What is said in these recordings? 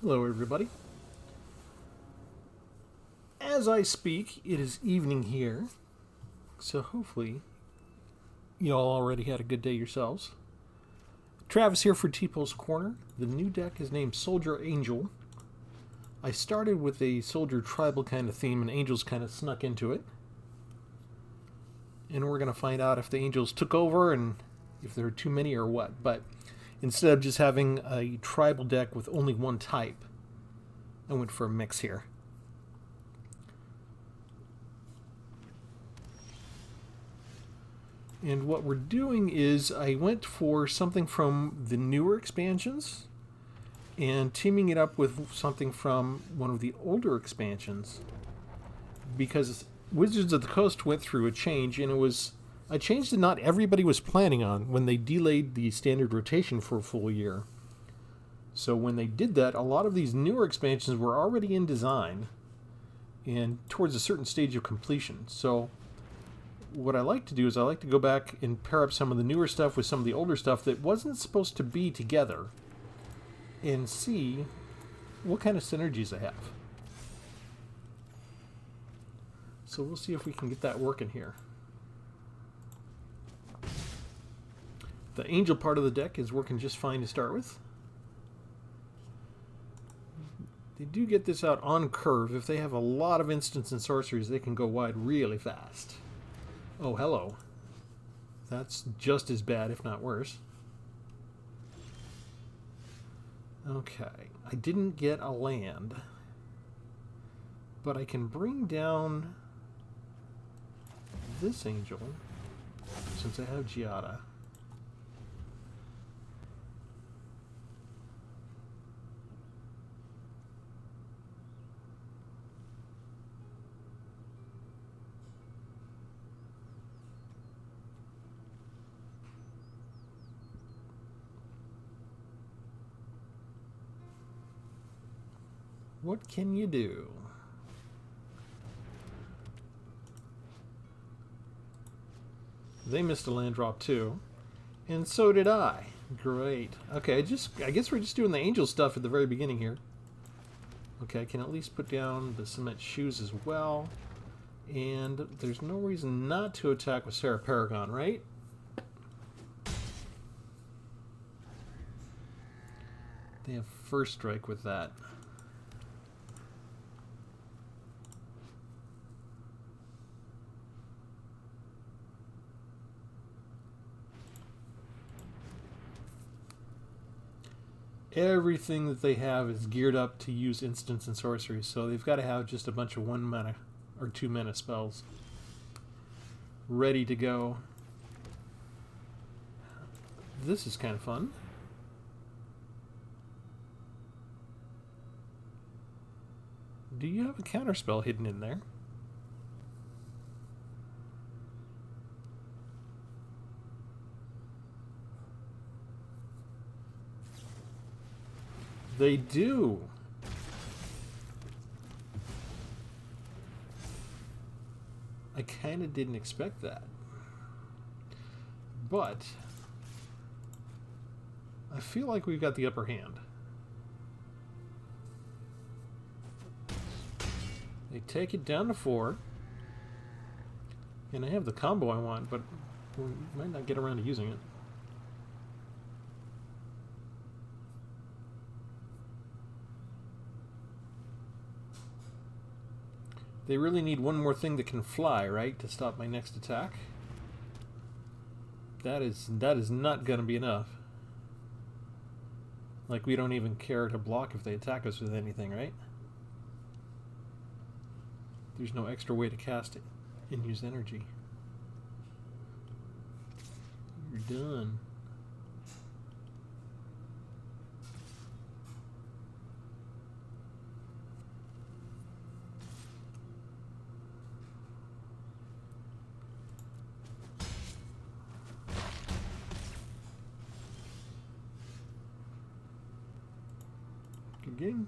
Hello, everybody. As I speak, it is evening here, so hopefully you all already had a good day yourselves. Travis here for Tpull's Corner. The new deck is named Soldier Angel. I started with a Soldier Tribal kind of theme, and Angels kind of snuck into it. And we're going to find out if the Angels took over and if there are too many or what. But instead of just having a tribal deck with only one type, I went for a mix here. And what we're doing is I went for something from the newer expansions and teaming it up with something from one of the older expansions, because Wizards of the Coast went through a change, and it was a change that not everybody was planning on when they delayed the standard rotation for a full year. So when they did that, a lot of these newer expansions were already in design and towards a certain stage of completion. So what I like to do is I like to go back and pair up some of the newer stuff with some of the older stuff that wasn't supposed to be together and see what kind of synergies I have. So we'll see if we can get that working here. The Angel part of the deck is working just fine to start with. They do get this out on curve. If they have a lot of instants and sorceries, they can go wide really fast. Oh, hello. That's just as bad, if not worse. Okay, I didn't get a land, but I can bring down this Angel since I have Giada. What can you do? They missed a land drop too, and so did I. Great. Okay, I guess we're just doing the Angel stuff at the very beginning here. Okay, I can at least put down the cement shoes as well, and there's no reason not to attack with Sarah Paragon, right? They have first strike with that. Everything that they have is geared up to use instants and sorceries, so they've got to have just a bunch of 1 mana or 2 mana spells ready to go. This is kind of fun. Do you have a counterspell hidden in there? They do. I kind of didn't expect that. But I feel like we've got the upper hand. They take it down to 4. And I have the combo I want, but we might not get around to using it. They really need one more thing that can fly, right, to stop my next attack. That is not going to be enough. Like, we don't even care to block if they attack us with anything, right? There's no extra way to cast it and use energy. You're done. Good game.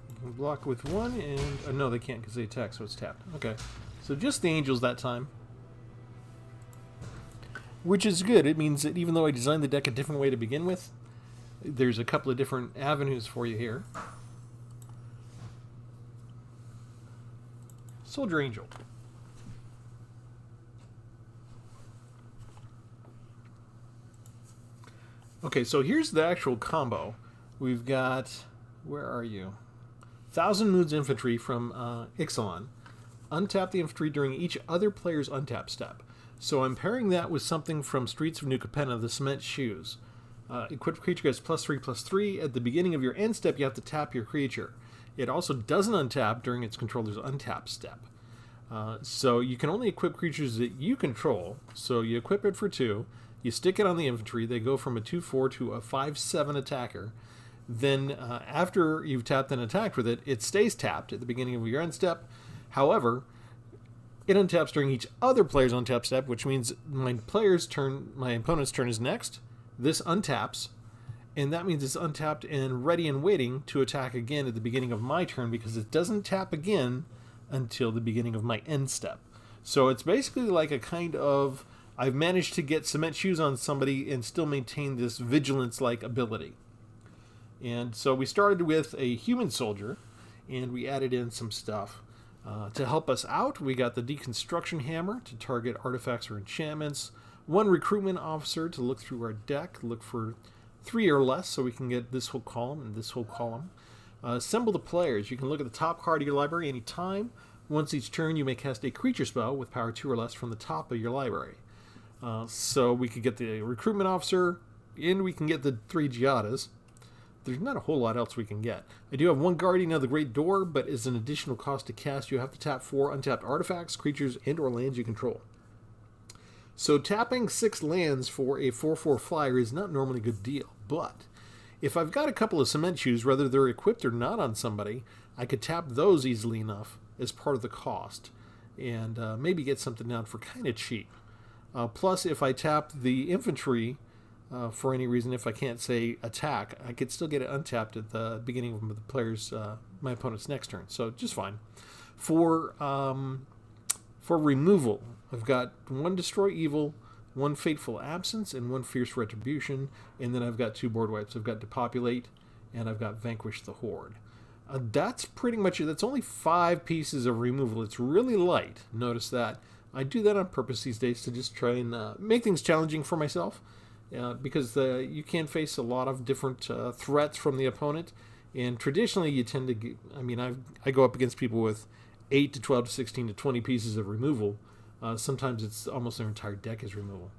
You can block with 1 and... no, they can't because they attack, so it's tapped. Okay. So just the Angels that time. which is good. It means that even though I designed the deck a different way to begin with, there's a couple of different avenues for you here. Soldier Angel. Okay, so here's the actual combo. We've got, where are you? 1,000 Moons Infantry from Ixalan. Untap the infantry during each other player's untap step. So I'm pairing that with something from Streets of New Capenna, the Cement Shoes. Equipped creature gets +3/+3. At the beginning of your end step, you have to tap your creature. It also doesn't untap during its controller's untap step. So you can only equip creatures that you control. So you equip it for 2. You stick it on the infantry. They go from a 2/4 to a 5/7 attacker. Then after you've tapped and attacked with it, it stays tapped at the beginning of your end step. However, it untaps during each other player's untap step, which means my opponent's turn is next. This untaps, and that means it's untapped and ready and waiting to attack again at the beginning of my turn, because it doesn't tap again until the beginning of my end step. So it's basically like a kind of, I've managed to get Cement Shoes on somebody and still maintain this vigilance-like ability. And so we started with a human soldier, and we added in some stuff. To help us out, we got the Deconstruction Hammer to target artifacts or enchantments, 1 Recruitment Officer to look through our deck, look for 3 or less so we can get this whole column and this whole column. Assemble the players. You can look at the top card of your library anytime. Once each turn, you may cast a creature spell with power 2 or less from the top of your library. So we could get the Recruitment Officer, and we can get the 3 Giadas. There's not a whole lot else we can get. I do have 1 Guardian of the Great Door, but as an additional cost to cast, you have to tap 4 untapped artifacts, creatures, and or lands you control. So tapping 6 lands for a 4/4 flyer is not normally a good deal, but if I've got a couple of Cement Shoes, whether they're equipped or not on somebody, I could tap those easily enough as part of the cost, and maybe get something down for kind of cheap. Plus, if I tap the infantry, for any reason, if I can't say attack, I could still get it untapped at the beginning of the player's, my opponent's next turn. So just fine. For removal, I've got 1 Destroy Evil, 1 Fateful Absence, and 1 Fierce Retribution, and then I've got 2 board wipes. I've got Depopulate, and I've got Vanquish the Horde. That's pretty much it. That's only 5 pieces of removal. It's really light. Notice that. I do that on purpose these days to just try and make things challenging for myself. Because you can face a lot of different threats from the opponent, and traditionally you tend to get, I go up against people with 8 to 12 to 16 to 20 pieces of removal. Sometimes it's almost their entire deck is removal.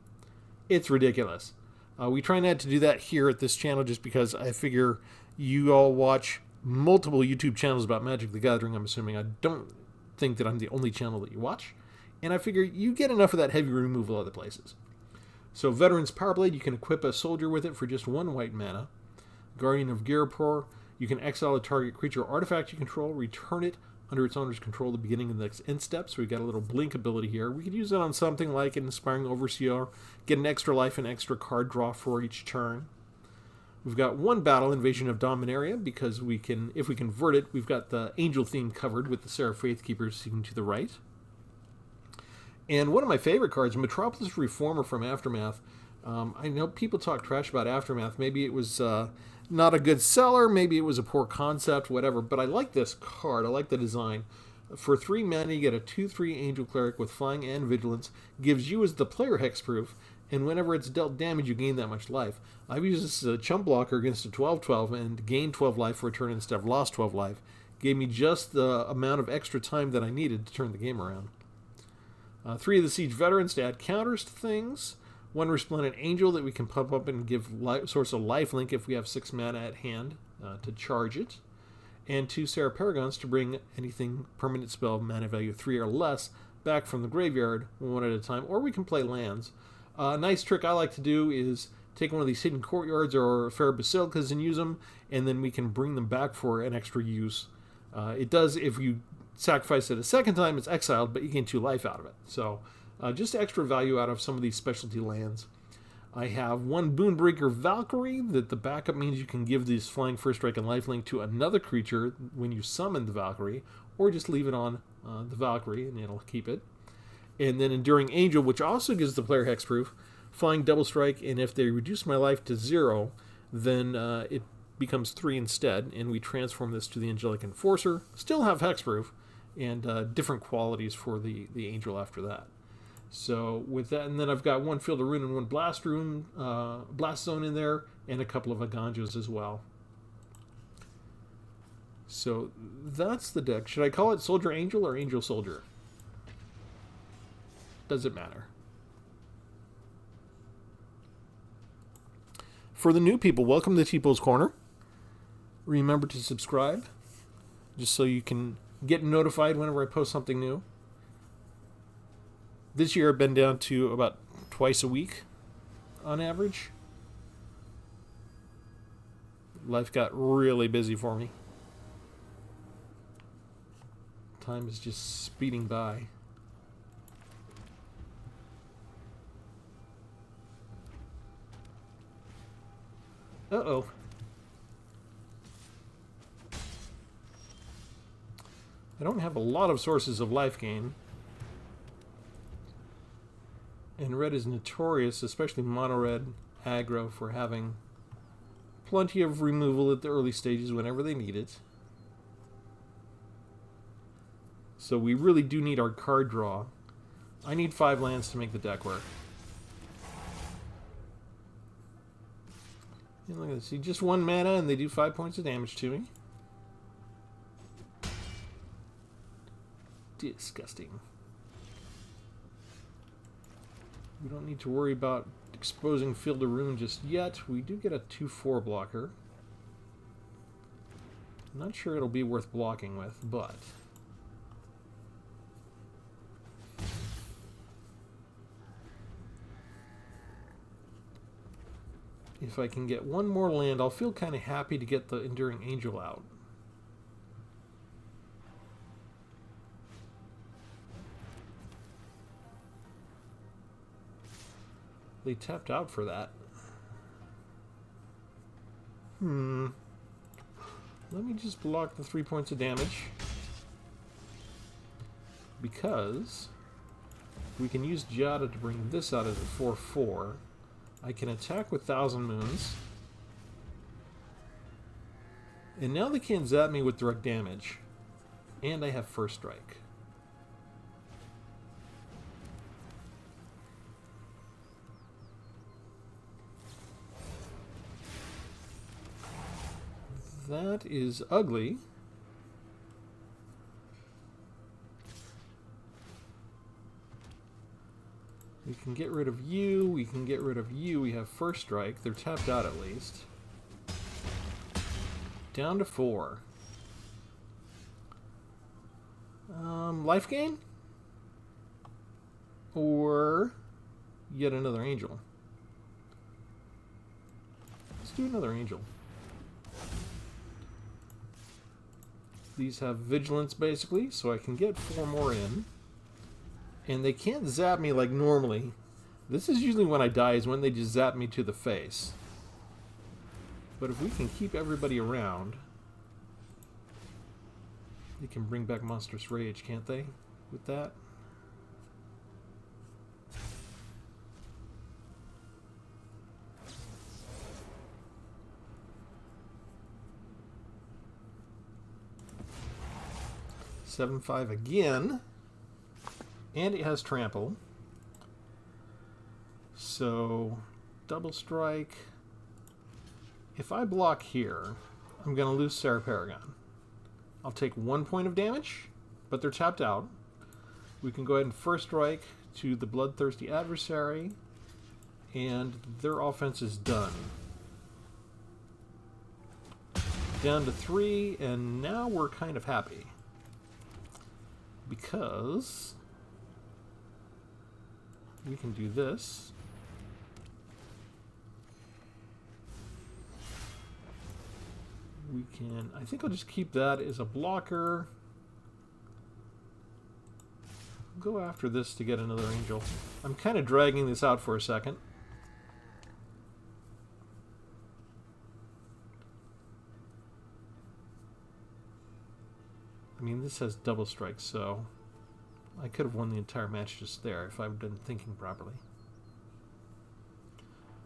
It's ridiculous. We try not to do that here at this channel, just because I figure you all watch multiple YouTube channels about Magic the Gathering, I'm assuming. I don't think that I'm the only channel that you watch, and I figure you get enough of that heavy removal other places. So Veteran's Powerblade, you can equip a soldier with it for just 1 white mana. Guardian of Girapur, you can exile a target creature or artifact you control, return it under its owner's control at the beginning of the next end step. So we've got a little blink ability here. We could use it on something like an Inspiring Overseer, get an extra life and extra card draw for each turn. We've got 1 battle, Invasion of Dominaria, because we can, if we convert it, we've got the angel theme covered with the Seraph Faithkeeper seen to the right. And one of my favorite cards, Metropolis Reformer from Aftermath. I know people talk trash about Aftermath. Maybe it was not a good seller, maybe it was a poor concept, whatever. But I like this card. I like the design. For 3 mana, you get a 2/3 Angel Cleric with Flying and Vigilance. Gives you as the player hexproof, and whenever it's dealt damage, you gain that much life. I've used this as a chump blocker against a 12/12 and gained 12 life for a turn instead of lost 12 life. Gave me just the amount of extra time that I needed to turn the game around. 3 of the Siege Veterans to add counters to things. 1 Resplendent Angel that we can pump up and give source of lifelink if we have 6 mana at hand to charge it. And 2 Sarah Paragons to bring anything permanent spell mana value 3 or less back from the graveyard 1 at a time. Or we can play lands. A nice trick I like to do is take one of these Hidden Courtyards or Fair Basilicas and use them, and then we can bring them back for an extra use. It does, if you sacrifice it a second time, it's exiled, but you gain 2 life out of it. So just extra value out of some of these specialty lands. I have 1 Boonbreaker Valkyrie that the backup means you can give these Flying First Strike and Lifelink to another creature when you summon the Valkyrie, or just leave it on the Valkyrie and it'll keep it. And then Enduring Angel, which also gives the player hexproof. flying double strike, and if they reduce my life to 0, then it becomes 3 instead, and we transform this to the Angelic Enforcer. Still have hexproof, and different qualities for the angel after that. So with that, and then I've got 1 Field of Ruin and 1 Blast Zone in there, and a couple of Aganjos as well. So that's the deck. Should I call it Soldier Angel or Angel Soldier? Does it matter? For the new people, welcome to Tpull's Corner. Remember to subscribe, just so you can get notified whenever I post something new. This year I've been down to about twice a week on average. Life got really busy for me. Time is just speeding by. Uh-oh. I don't have a lot of sources of life gain. And red is notorious, especially mono-red aggro, for having plenty of removal at the early stages whenever they need it. So we really do need our card draw. I need 5 lands to make the deck work. And look at this, see, just 1 mana and they do 5 points of damage to me. Disgusting. We don't need to worry about exposing Field of Ruin just yet. We do get a 2/4 blocker. I'm not sure it'll be worth blocking with, but if I can get 1 more land, I'll feel kind of happy to get the Enduring Angel out. They tapped out for that. Let me just block the 3 points of damage, because we can use Giada to bring this out as a 4/4. I can attack with Thousand Moons, and now they can't zap me with direct damage, and I have First Strike. That is ugly. We can get rid of you. We can get rid of you. We have First Strike. They're tapped out at least. Down to 4. Life gain? Or yet another angel? Let's do another angel. These have vigilance basically, so I can get 4 more in. And they can't zap me like normally. This is usually when I die, is when they just zap me to the face. But if we can keep everybody around, they can bring back Monstrous Rage, can't they? With that? Seven, 5 again. And it has Trample. So, double strike. If I block here, I'm going to lose Sarah Paragon. I'll take 1 point of damage, but they're tapped out. We can go ahead and First Strike to the Bloodthirsty Adversary, and their offense is done. Down to 3, and now we're kind of happy. Because we can do this. We can, I think I'll just keep that as a blocker. Go after this to get another angel. I'm kind of dragging this out for a second. I mean, this has double strike, so I could have won the entire match just there if I'd been thinking properly.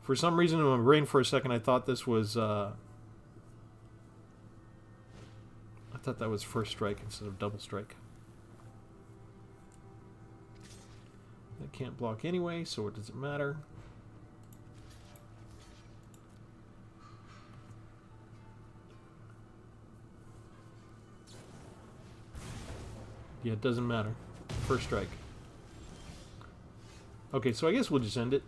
For some reason in my brain for a second I thought this was... I thought that was first strike instead of double strike. That can't block anyway, so it doesn't matter. Yeah, it doesn't matter. First strike. Okay, so I guess we'll just end it.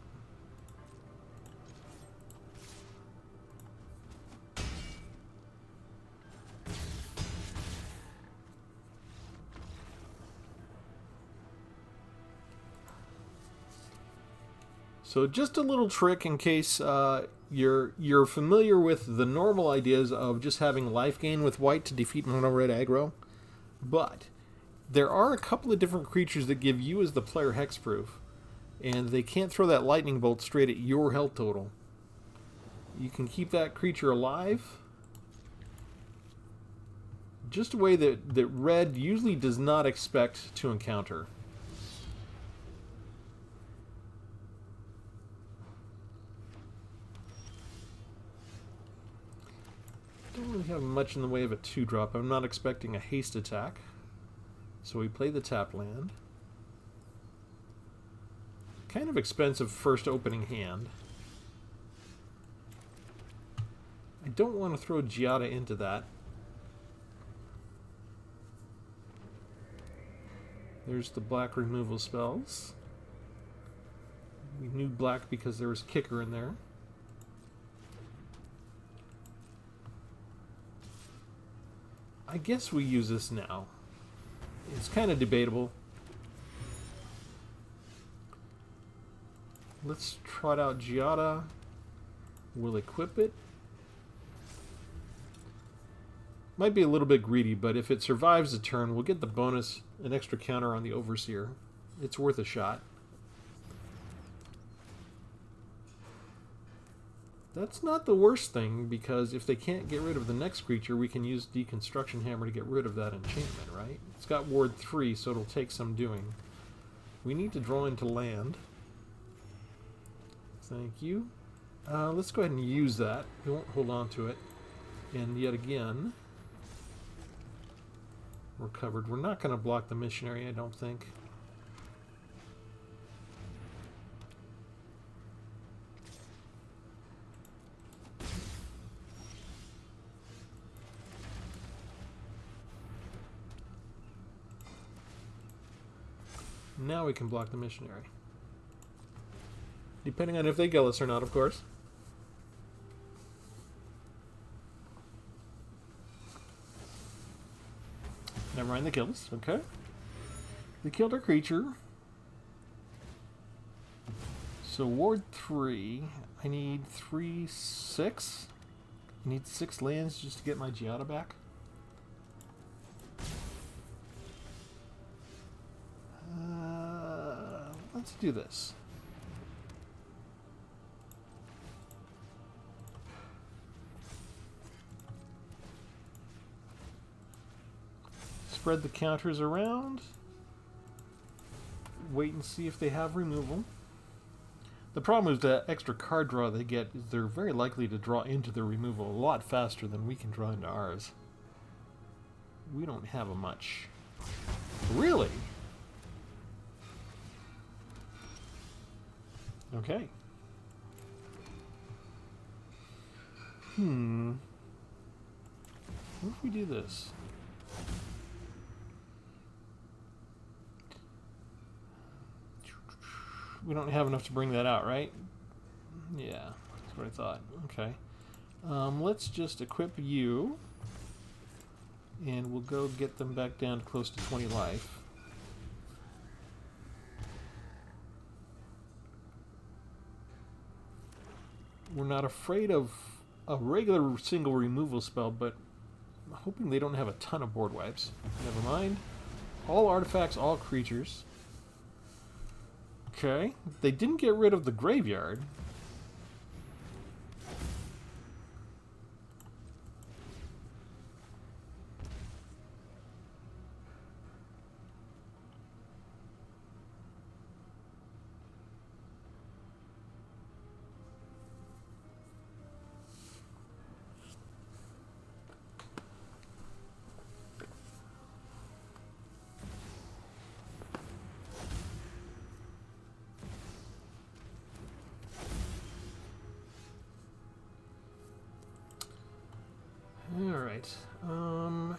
So just a little trick in case you're familiar with the normal ideas of just having life gain with white to defeat mono red aggro, but there are a couple of different creatures that give you as the player hexproof, and they can't throw that lightning bolt straight at your health total. You can keep that creature alive just a way that red usually does not expect to encounter. Don't really have much in the way of a 2-drop. I'm not expecting a haste attack. So we play the tap land. Kind of expensive first opening hand. I don't want to throw Giada into that. There's the black removal spells. We knew black because there was kicker in there. I guess we use this now. It's kind of debatable. Let's trot out Giada. We'll equip it. Might be a little bit greedy, but if it survives the turn, we'll get the bonus, an extra counter on the Overseer. It's worth a shot. That's not the worst thing, because if they can't get rid of the next creature, we can use Deconstruction Hammer to get rid of that enchantment, right? It's got Ward 3, so it'll take some doing. We need to draw into land. Thank you. Let's go ahead and use that. We won't hold on to it. And yet again, we're covered. We're not going to block the Missionary, I don't think. Now we can block the Missionary. Depending on if they kill us or not, of course. Never mind the kills. Okay. They killed our creature. So Ward 3. I need 3, 6. I need 6 lands just to get my Giada back. Let's do this. Spread the counters around. Wait and see if they have removal. The problem is that extra card draw they get is they're very likely to draw into their removal a lot faster than we can draw into ours. We don't have a much. Really? Okay. What if we do this? We don't have enough to bring that out, right? Yeah, that's what I thought. Okay. Let's just equip you. And we'll go get them back down to close to 20 life. We're not afraid of a regular single removal spell, but I'm hoping they don't have a ton of board wipes. Never mind. All artifacts, all creatures. Okay. They didn't get rid of the graveyard. right.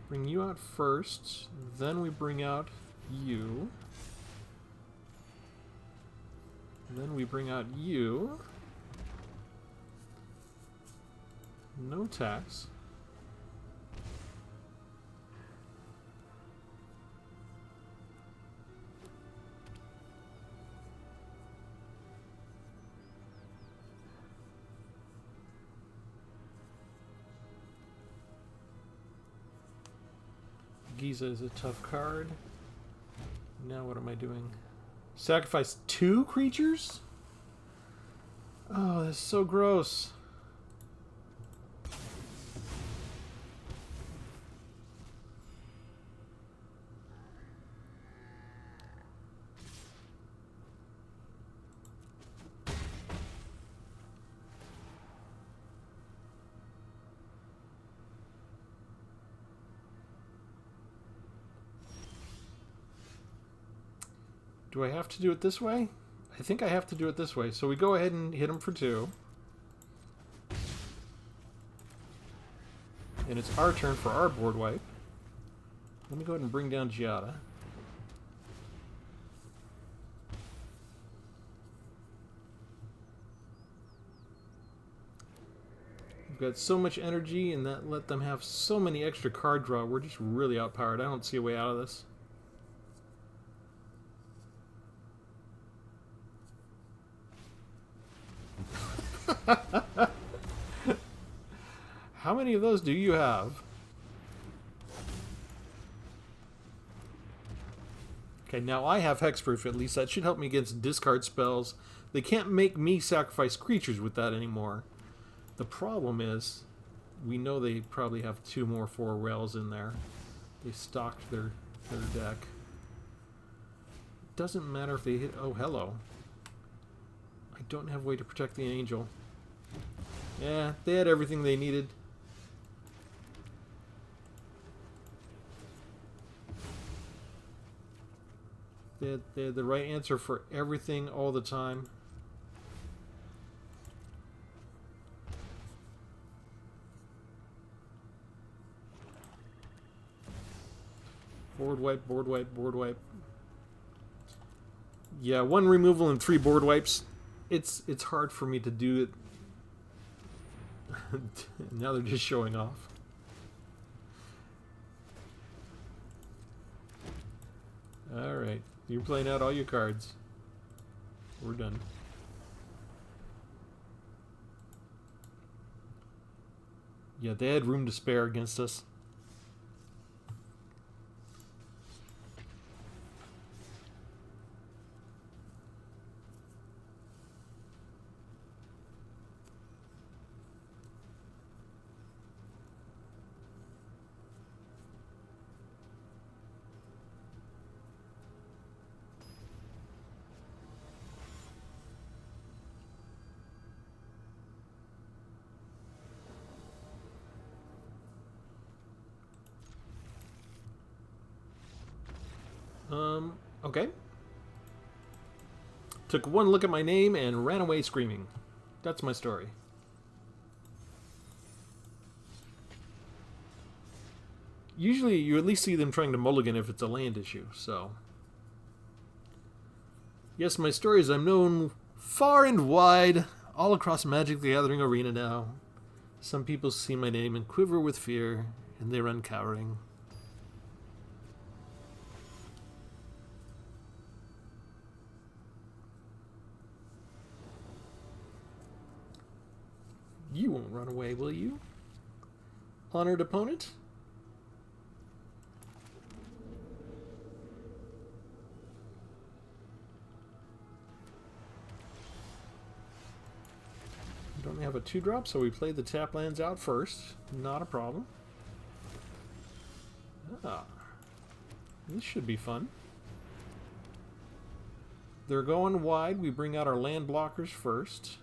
Bring you out first, then we bring out you. Then we bring out you. No tax. Giza is a tough card. Now what am I doing? Sacrifice 2 creatures? Oh, that's so gross. Do I have to do it this way? I think I have to do it this way. So we go ahead and hit him for 2. And it's our turn for our board wipe. Let me go ahead and bring down Giada. We've got so much energy, and that let them have so many extra card draw. We're just really outpowered. I don't see a way out of this. How many of those do you have? Okay, now I have hexproof at least. That should help me against discard spells. They can't make me sacrifice creatures with that anymore. The problem is, we know they probably have 2 more 4 rails in there. They stocked their deck. Doesn't matter if they hit... Oh, hello. I don't have a way to protect the angel. Yeah, they had everything they needed. They had the right answer for everything all the time. Board wipe, board wipe, board wipe. Yeah, 1 removal and 3 board wipes. It's hard for me to do it. Now they're just showing off. Alright, you're playing out all your cards. We're done. Yeah, they had room to spare against us. Okay. Took 1 look at my name and ran away screaming. That's my story. Usually you at least see them trying to mulligan if it's a land issue, so... Yes, my story is I'm known far and wide, all across Magic the Gathering arena now. Some people see my name and quiver with fear, and they run cowering. You won't run away, will you? Honored opponent? We don't have a 2-drop, so we play the tap lands out first. Not a problem. Ah. This should be fun. They're going wide. We bring out our land blockers first.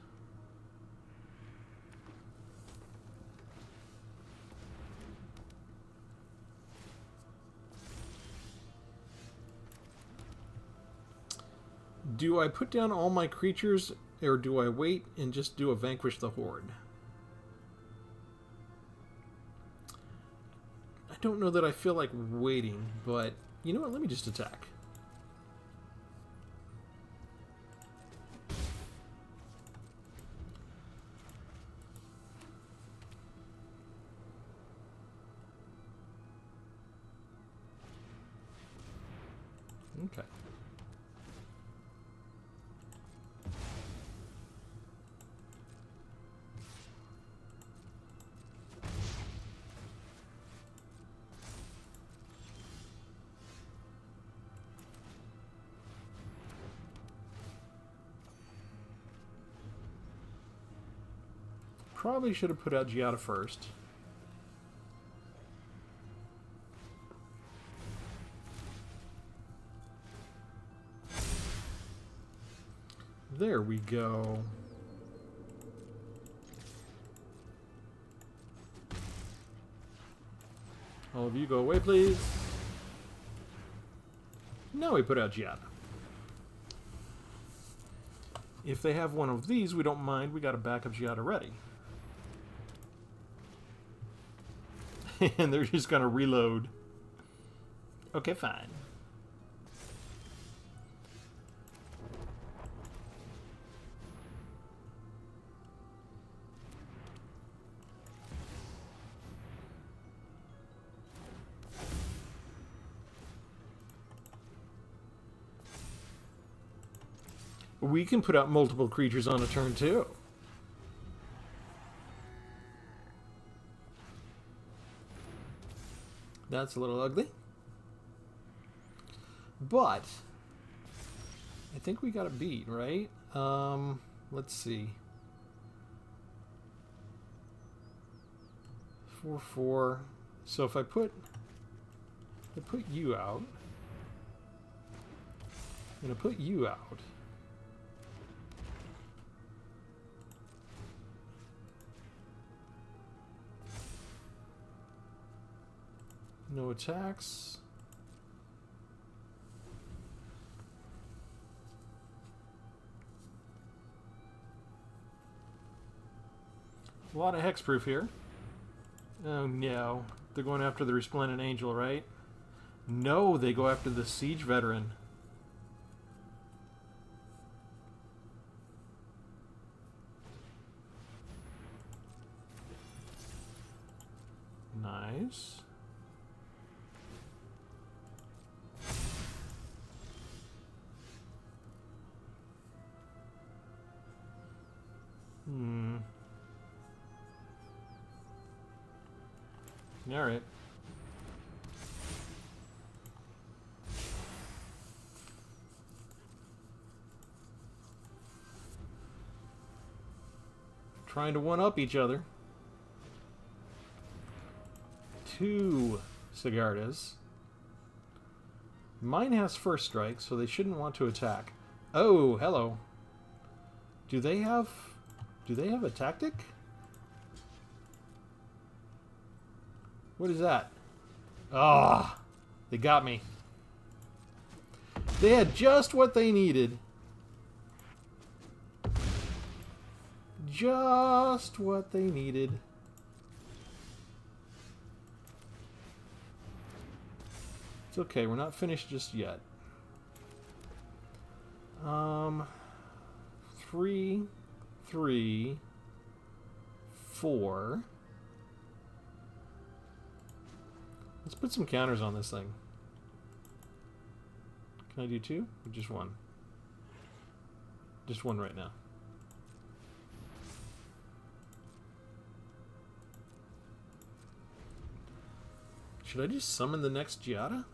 Do I put down all my creatures, or do I wait and just do a Vanquish the Horde? don't know that I feel like waiting, but you know what? Let me just attack. Okay. Probably should have put out Giada first. There we go. All of you go away, please. Now we put out Giada. If they have one of these, we don't mind. We got a backup Giada ready. And they're just going to reload. Okay, fine. We can put out multiple creatures on a turn, too. That's a little ugly. But I think we got it beat, right? Let's see. 4/4. So if I put you out, I'm gonna put you out. No attacks. A lot of hexproof here. Oh no. They're going after the Resplendent Angel, right? No, they go after the Siege Veteran. Nice. All right. Trying to one-up each other. 2 Sigardas. Mine has first strike, so they shouldn't want to attack. Oh, hello. Do they have a tactic? What is that? Ah, they got me. They had just what they needed. Just what they needed. It's okay, we're not finished just yet. 3, 3, 4. Let's put some counters on this thing. Can I do 2? Or just 1? Just 1 right now. Should I just summon the next Giada?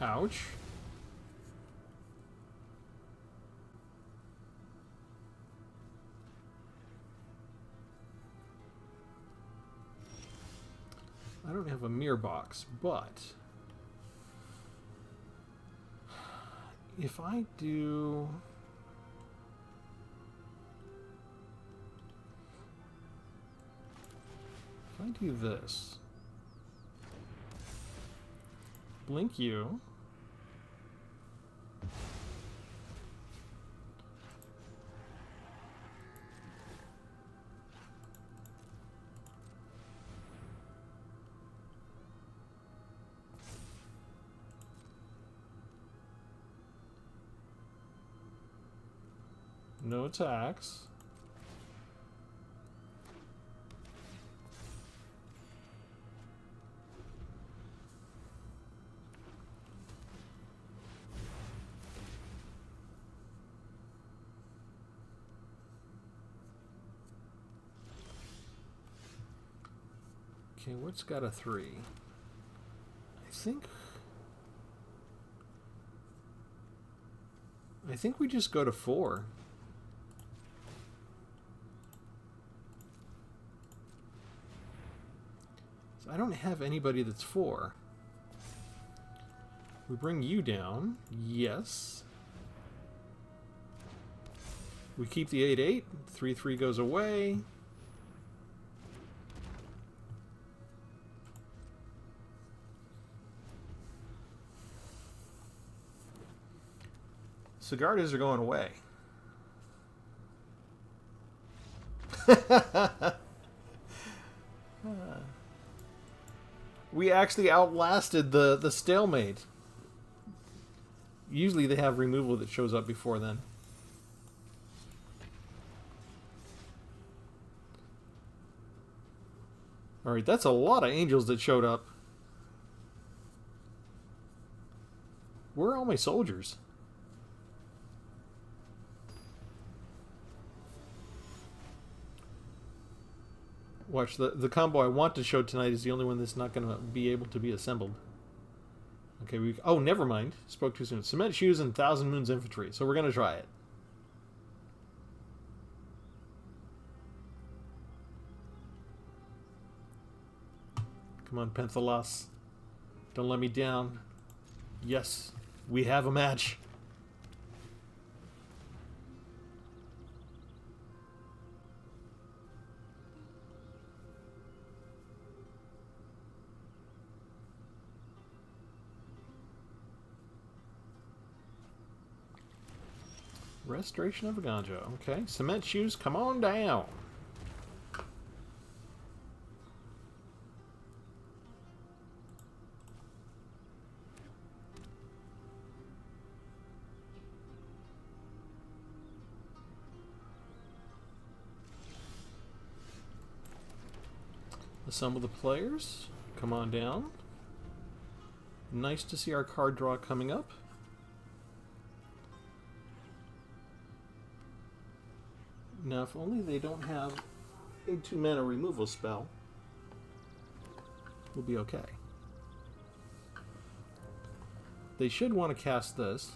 Ouch. I don't have a mirror box, but if I do... If I do this, blink you, No attacks. Okay, what's got a 3? I think we just go to 4. So I don't have anybody that's 4. We bring you down. Yes. We keep the 8/8. 3/3 goes away. Sigardas are going away. We actually outlasted the stalemate. Usually they have removal that shows up before then. Alright, that's a lot of angels that showed up. Where are all my soldiers? Watch, the combo I want to show tonight is the only one that's not going to be able to be assembled. Okay, oh, never mind. Spoke too soon. Cement Shoes and Thousand Moons Infantry. So we're going to try it. Come on, Penthelos. Don't let me down. Yes, we have a match. Restoration of Ganja. Okay. Cement Shoes, come on down. Assemble the players. Come on down. Nice to see our card draw coming up. Now, if only they don't have a 2-mana removal spell, we'll be okay. They should want to cast this.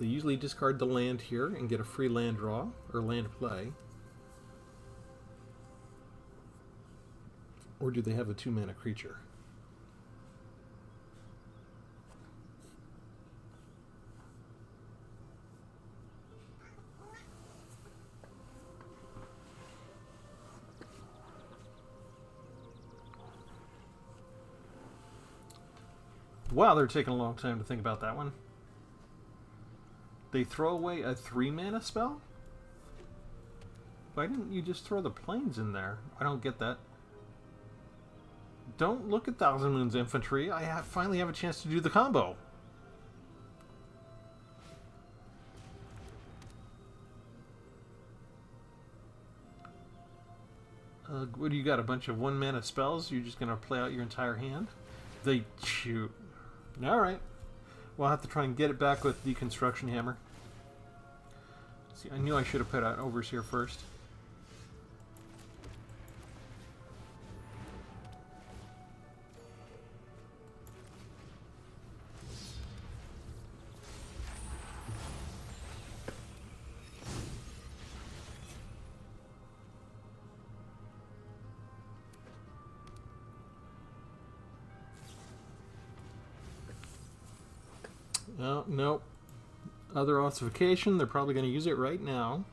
They usually discard the land here and get a free land draw, or land play. Or do they have a 2-mana creature? Wow, they're taking a long time to think about that one. They throw away a 3-mana spell? Why didn't you just throw the planes in there? I don't get that. Don't look at Thousand Moons Infantry. I finally have a chance to do the combo. What do you got? A bunch of 1-mana spells? You're just going to play out your entire hand? They shoot. Alright. We'll have to try and get it back with Deconstruction Hammer. See, I knew I should have put out Overseer first. Oh, nope. Other ossification, they're probably going to use it right now.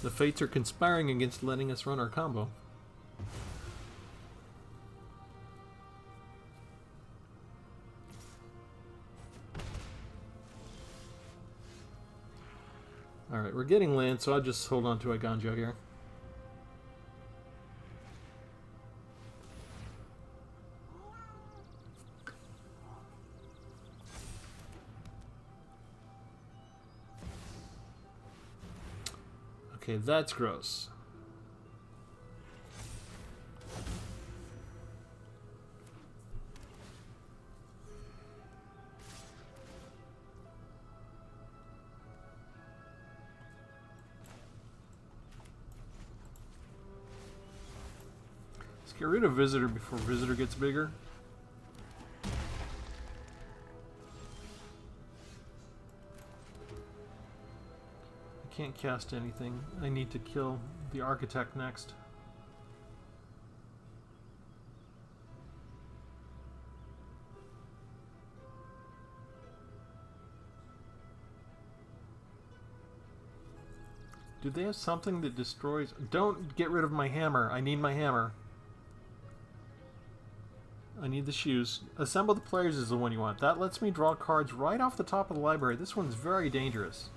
The fates are conspiring against letting us run our combo. Alright, we're getting land, so I'll just hold on to a Ganjo here. Okay, that's gross. Let's get rid of Visitor before Visitor gets bigger. Can't cast anything. I need to kill the Architect next. Do they have something that destroys... Don't get rid of my hammer. I need my hammer. I need the shoes. Assemble the players is the one you want. That lets me draw cards right off the top of the library. This one's very dangerous.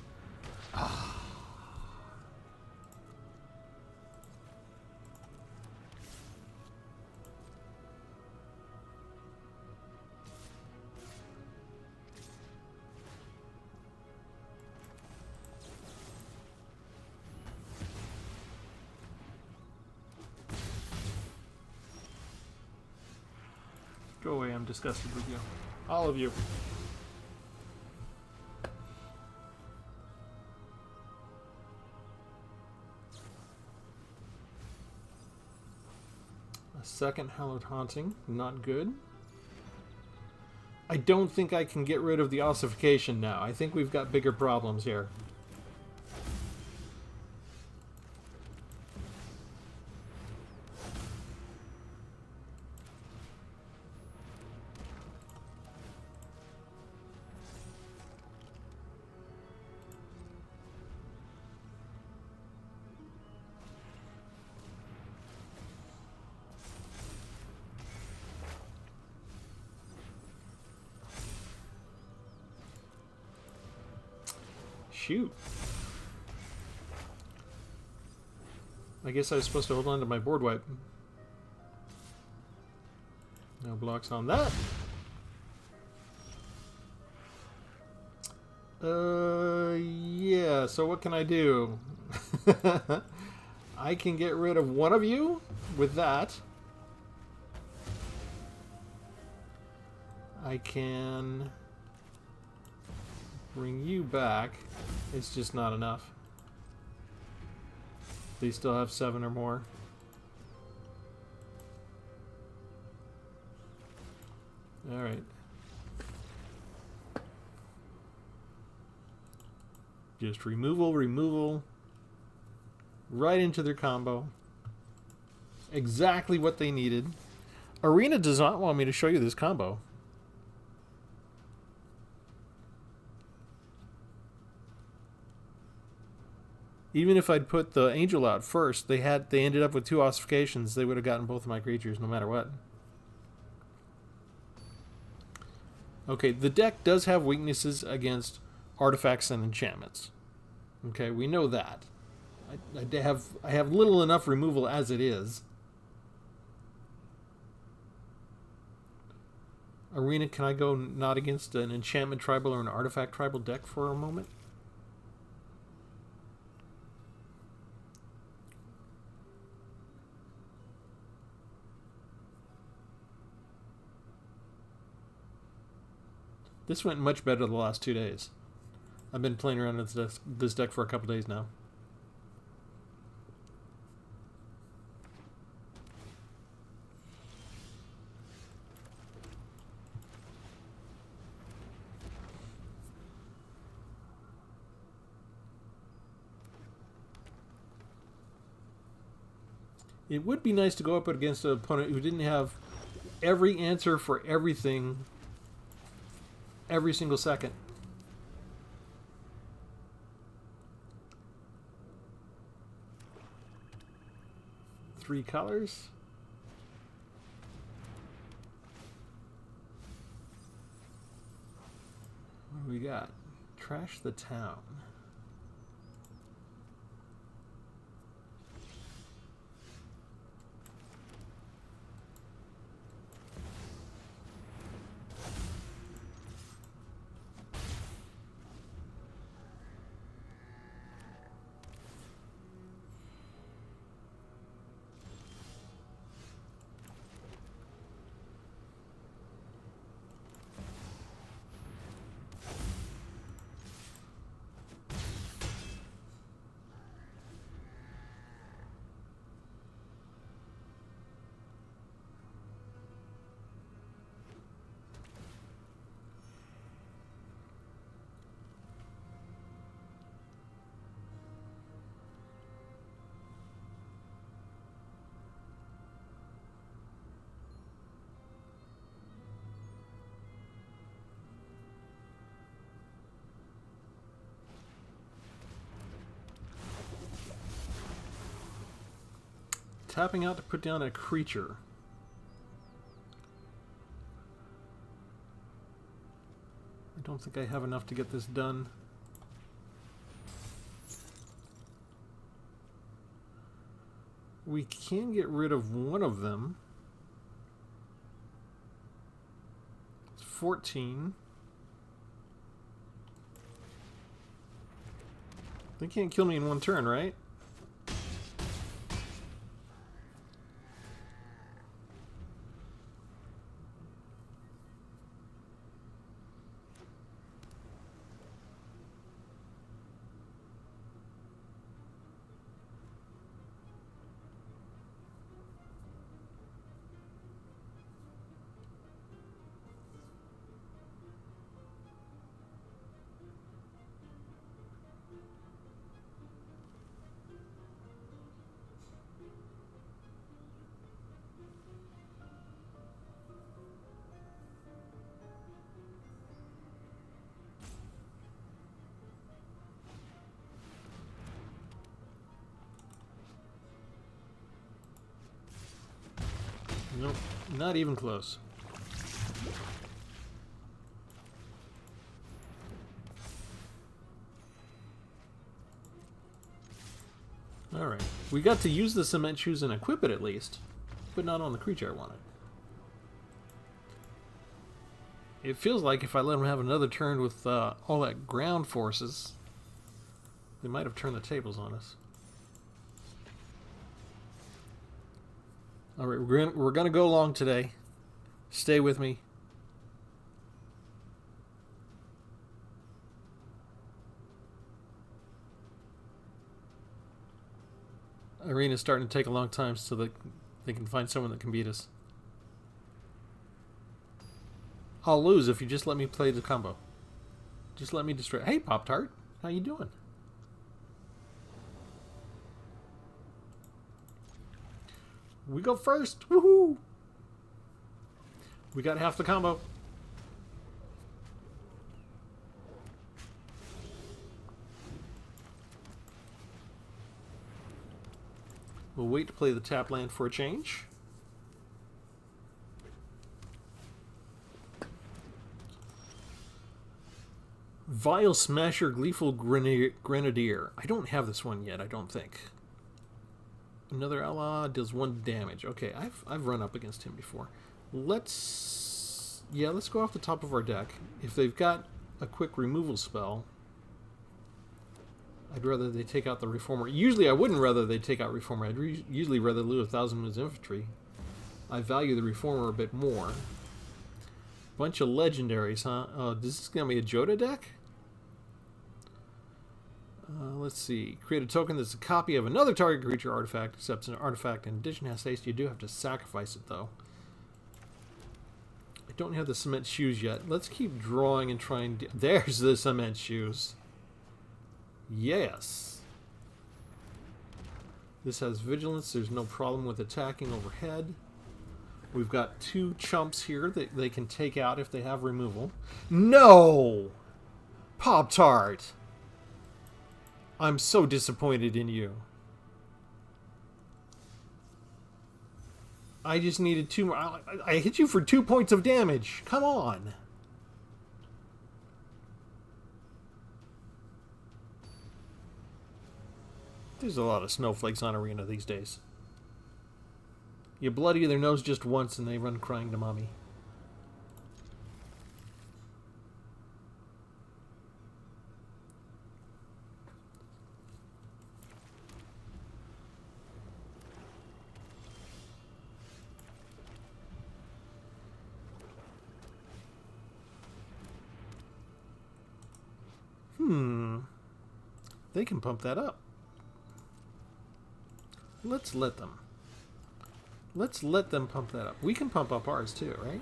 Go away, I'm disgusted with you. All of you. A second Hallowed Haunting, not good. I don't think I can get rid of the ossification now. I think we've got bigger problems here. Shoot. I guess I was supposed to hold on to my board wipe. No blocks on that. Yeah, so what can I do? I can get rid of one of you with that. I can bring you back. It's just not enough. They still have 7 or more. Alright. Just removal, removal. Right into their combo. Exactly what they needed. Arena does not want me to show you this combo. Even if I'd put the angel out first, they ended up with 2 ossifications. They would have gotten both of my creatures no matter what. Okay, the deck does have weaknesses against artifacts and enchantments. Okay, we know that. I have little enough removal as it is. Arena, can I go not against an enchantment tribal or an artifact tribal deck for a moment? This went much better the last 2 days. I've been playing around with this deck for a couple days now. It would be nice to go up against an opponent who didn't have every answer for everything every single second. 3 colors. What do we got? Trash the town. Tapping out to put down a creature. I don't think I have enough to get this done. We can get rid of one of them. It's 14. They can't kill me in one turn, right? Nope, not even close. Alright, we got to use the cement shoes and equip it at least, but not on the creature I wanted. It feels like if I let them have another turn with all that ground forces, they might have turned the tables on us. All right, we're gonna go long today. Stay with me. Arena's starting to take a long time so that they can find someone that can beat us. I'll lose if you just let me play the combo. Just let me destroy. Hey, Pop-Tart, how you doing? We go first. Woohoo! We got half the combo. We'll wait to play the tap land for a change. Vile Smasher, Gleeful Grenadier. I don't have this one yet, I don't think. Another ally deals 1 damage. Okay, I've run up against him before. Let's go off the top of our deck. If they've got a quick removal spell, I'd rather they take out the Reformer. Usually I wouldn't rather they take out Reformer. I'd usually rather lose 1,000 moves infantry. I value the Reformer a bit more. Bunch of legendaries, huh? This is going to be a Joda deck? Let's see. Create a token that's a copy of another target creature artifact, except an artifact in addition has haste. You do have to sacrifice it, though. I don't have the cement shoes yet. Let's keep drawing and trying to... There's the cement shoes. Yes. This has vigilance. There's no problem with attacking overhead. We've got 2 chumps here that they can take out if they have removal. No! Pop-Tart! I'm so disappointed in you. I just needed 2 more. I hit you for 2 points of damage. Come on. There's a lot of snowflakes on Arena these days. You bloody their nose just once and they run crying to mommy. They can pump that up. Let's let them. Let's let them pump that up. We can pump up ours too, right?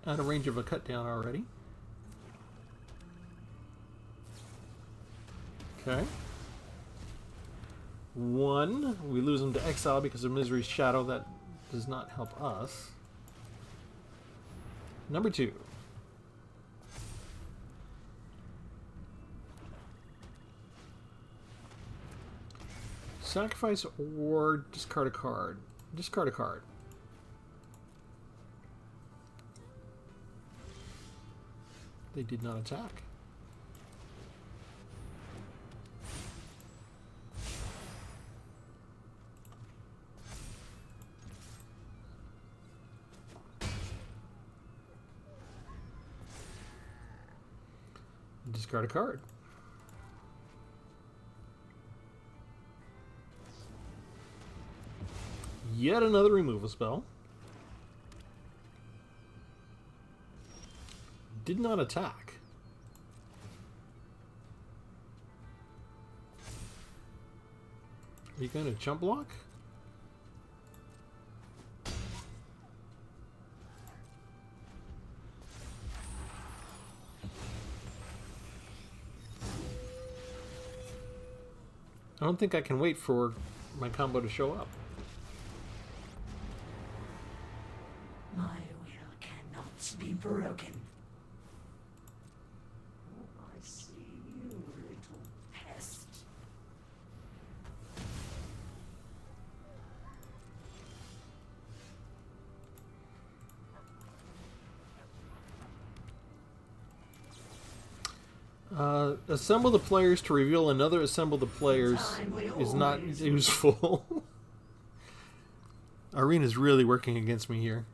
Out of range of a cut down already. Okay. 1. We lose them to exile because of Misery's Shadow. That does not help us. Number 2. Sacrifice or discard a card. Discard a card. They did not attack. Discard a card. Yet another removal spell. Did not attack. Are you going to jump block? I don't think I can wait for my combo to show up. My will cannot be broken. I see you, little pest. Assemble the players to reveal another assemble the players is not useful. Arena's really working against me here.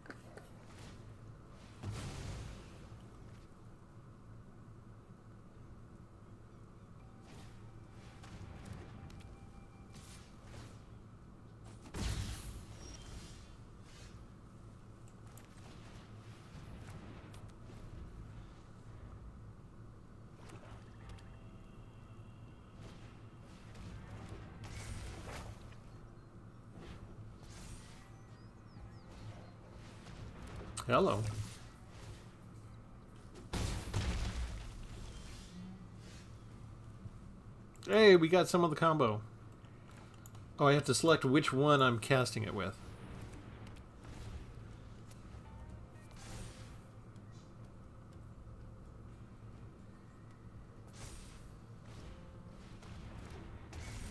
Hello. Hey, we got some of the combo. Oh, I have to select which one I'm casting it with.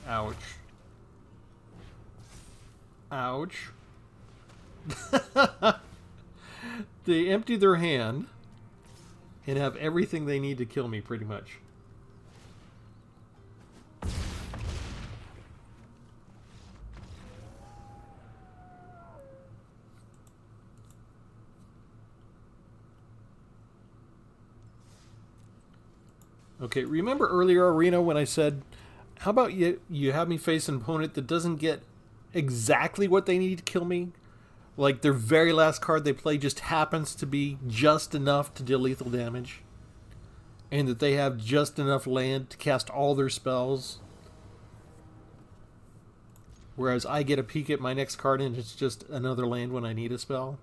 Ouch. Ouch. They empty their hand and have everything they need to kill me, pretty much. Okay, remember earlier, Arena, when I said, how about you have me face an opponent that doesn't get exactly what they need to kill me? Like their very last card they play just happens to be just enough to deal lethal damage. And that they have just enough land to cast all their spells. Whereas I get a peek at my next card and it's just another land when I need a spell.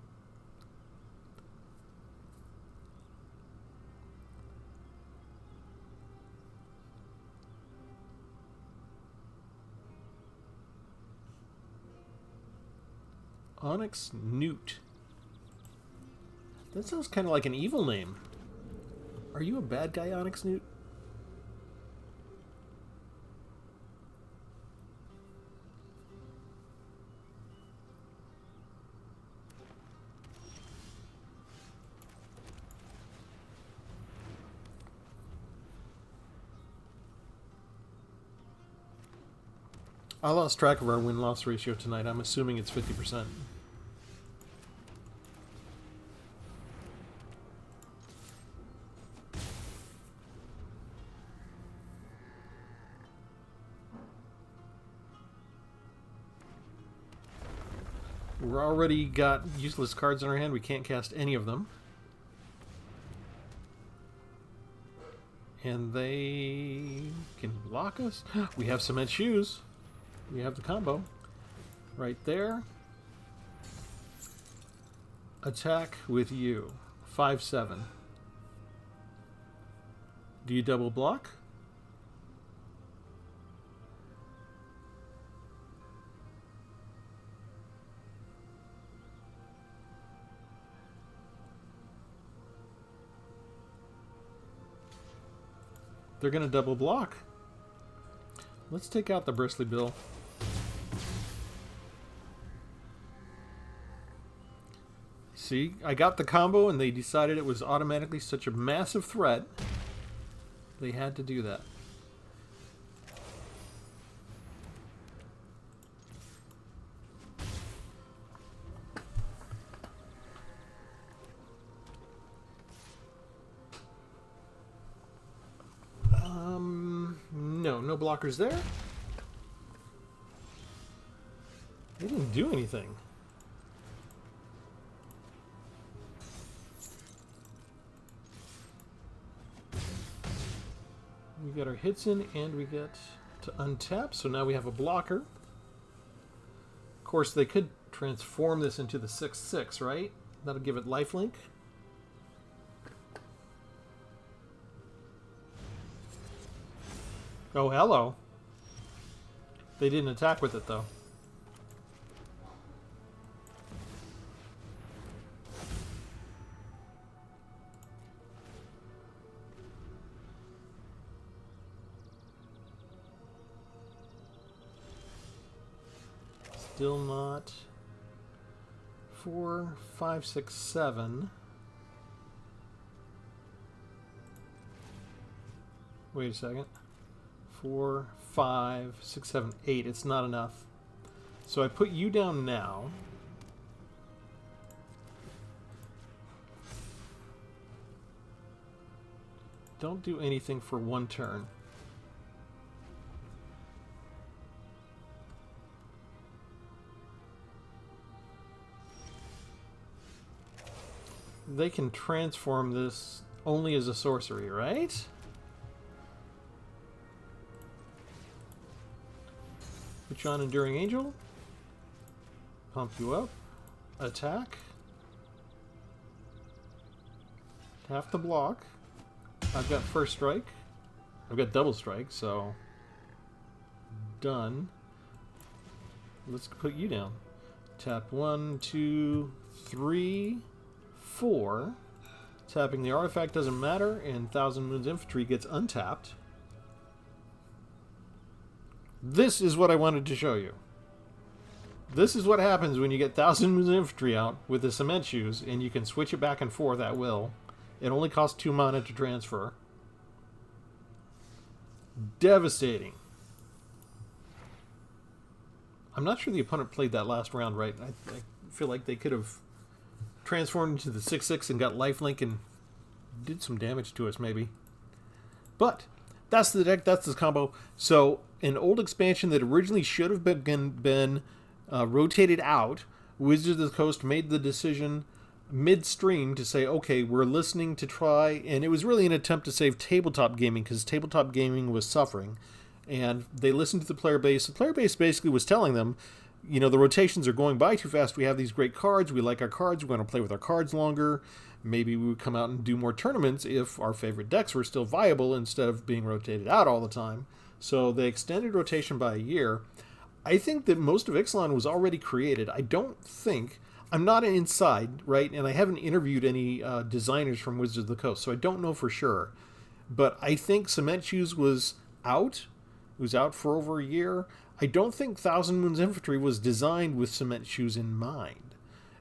Onyx Newt. That sounds kind of like an evil name. Are you a bad guy, Onyx Newt? I lost track of our win-loss ratio tonight. I'm assuming it's 50%. We're already got useless cards in our hand. We can't cast any of them. And they can block us. We have cement shoes. We have the combo. Right there. Attack with you. 5/7. Do you double block? They're going to double block. Let's take out the Bristly Bill. See, I got the combo and they decided it was automatically such a massive threat. They had to do that. No blockers there. They didn't do anything. We got our hits in and we get to untap, so now we have a blocker. Of course, they could transform this into the 6/6, right? That'll give it lifelink. Oh, hello. They didn't attack with it, though. Still not. 4, 5, 6, 7. Wait a second. 4, 5, 6, 7, 8. It's not enough. So I put you down now. Don't do anything for one turn. They can transform this only as a sorcery, right? Put you on Enduring Angel. Pump you up. Attack. Half the block. I've got first strike. I've got double strike, so done. Let's put you down. Tap 1, 2, 3, 4. Tapping the artifact doesn't matter, and Thousand Moons Infantry gets untapped. This is what I wanted to show you. This is what happens when you get Thousand Moons Infantry out with the Cement Shoes, and you can switch it back and forth at will. It only costs 2 mana to transfer. Devastating. I'm not sure the opponent played that last round right. I feel like they could have transformed into the 6/6 and got lifelink and did some damage to us, maybe. But that's the deck, that's the combo. So an old expansion that originally should have been rotated out, Wizards of the Coast made the decision midstream to say, okay, we're listening to try, and it was really an attempt to save tabletop gaming because tabletop gaming was suffering. And they listened to the player base. The player base basically was telling them, you know, the rotations are going by too fast. We have these great cards. We like our cards. We want to play with our cards longer. Maybe we would come out and do more tournaments if our favorite decks were still viable instead of being rotated out all the time. So they extended rotation by a year. I think that most of Ixalan was already created. I don't think... I'm not inside, right? And I haven't interviewed any designers from Wizards of the Coast, so I don't know for sure. But I think Cement Shoes was out. It was out for over a year. I don't think Thousand Moons Infantry was designed with Cement Shoes in mind.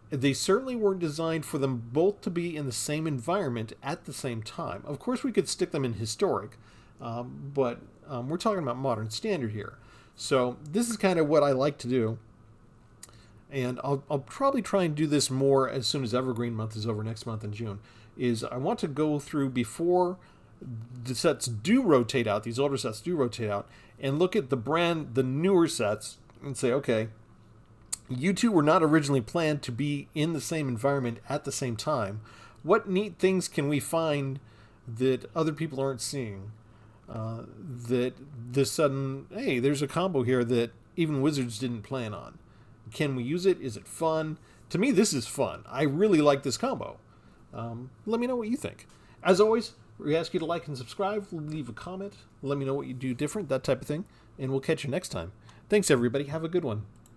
They certainly weren't designed for them both to be in the same environment at the same time. Of course, we could stick them in Historic, but we're talking about Modern Standard here. So this is kind of what I like to do. And I'll probably try and do this more as soon as Evergreen Month is over next month in June, is I want to go through before the sets do rotate out, these older sets do rotate out, and look at the newer sets and say, okay, you two were not originally planned to be in the same environment at the same time. What neat things can we find that other people aren't seeing? That this sudden, hey, there's a combo here that even Wizards didn't plan on. Can we use it? Is it fun? To me, this is fun. I really like this combo. Let me know what you think. As always, we ask you to like and subscribe, leave a comment, let me know what you do different, that type of thing, and we'll catch you next time. Thanks, everybody. Have a good one.